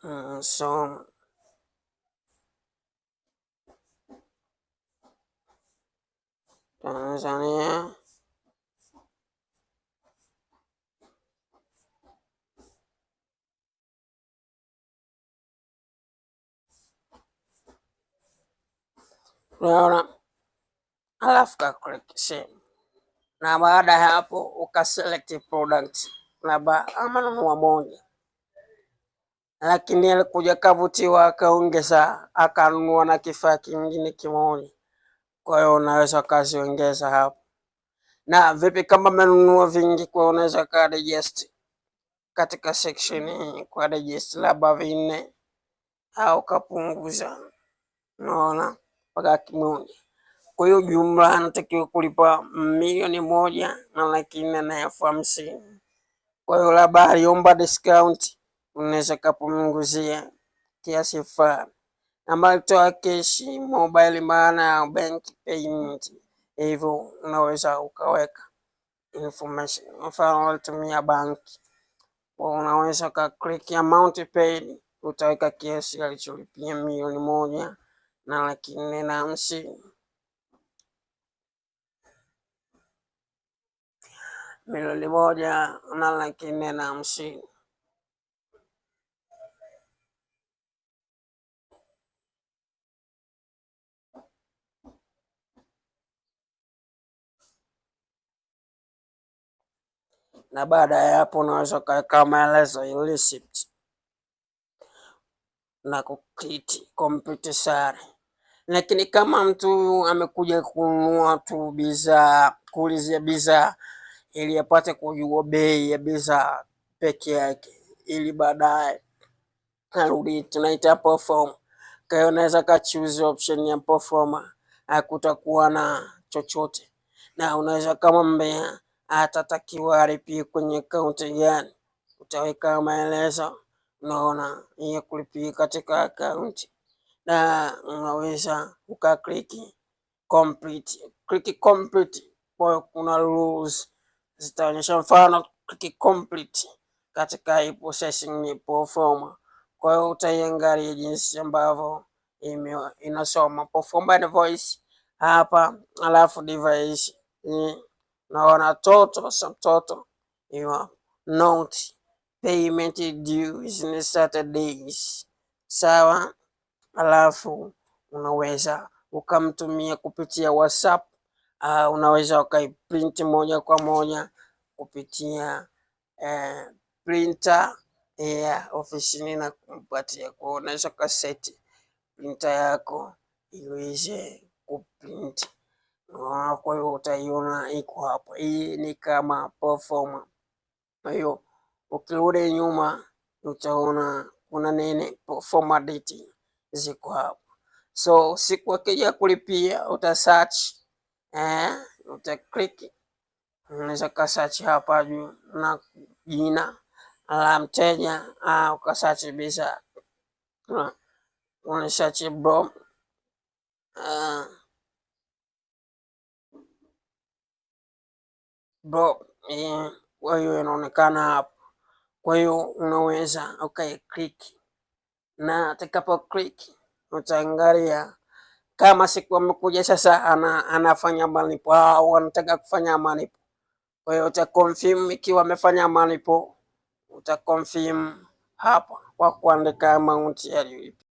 So Tanzania unaona, alafu ka click save, na baada ya hapo ukaselect product, labda amanunua moja, lakini alikuja kavutiwa akaongeza akanunua na kifaa kingine kimoja. Kwa hiyo unaweza ukaziongeza hapo. Na vipi kama amenunua vingi, kwa unaweza ka digest katika section hii, kwa digest labda vinne au kapunguza, unaona, mpaka kimoja. Kwa hiyo jumla anatakiwa kulipa 1,450,000. Kwa hiyo labda aliomba discount, unaweza kapunguzia kiasi fulani, ambayo alitoa keshi mobile, maana ya bank payment. Hivyo unaweza ukaweka information, mfano walitumia banki, unaweza uka click amount paid, utaweka kiasi alicholipia 1,450,000. 1,450,000. Na baada ya hapo unaweza ukaweka maelezo ya receipt na kukiti complete sare. Lakini kama mtu amekuja kununua tu bidhaa, kuulizia bidhaa ili apate kujua bei ya bidhaa peke yake, ili baadaye arudi, tunaita perform. Kwa hiyo unaweza ka choose option ya perform, hakutakuwa na chochote, na unaweza kama mbea atatakiwa alipie kwenye akaunti gani, utaweka maelezo, unaona, hiyo kulipia katika akaunti, na unaweza uka click complete. Click complete, kwa kuna rules zitaonyesha, mfano click complete katika hii processing ni perform. Kwa hiyo utaiangalia jinsi ambavyo inasoma perform invoice hapa, alafu device naona total subtotal hiyo note payment due in Saturdays, sawa. Alafu unaweza ukamtumia kupitia WhatsApp, unaweza ukaiprint moja kwa moja kupitia printer ya ofisini na kumpatia. Kwa unaweza kaseti printer yako iweze kuprint. Kwa hiyo utaiona iko hapo. Hii ni kama perform. Kwa hiyo ukirudi nyuma utaona kuna nini, perform date ziko hapo. So siku akija kulipia uta search, uta click, unaweza ka search hapa juu na jina la mteja, uka search bidhaa, una search bro, kwa hiyo inaonekana hapo. Kwa hiyo unaweza click, na atakapo click utaangalia kama siku amekuja sasa anafanya malipo au anataka kufanya malipo. Kwa hiyo uta confirm ikiwa amefanya malipo, uta confirm hapa kwa kuandika amount ya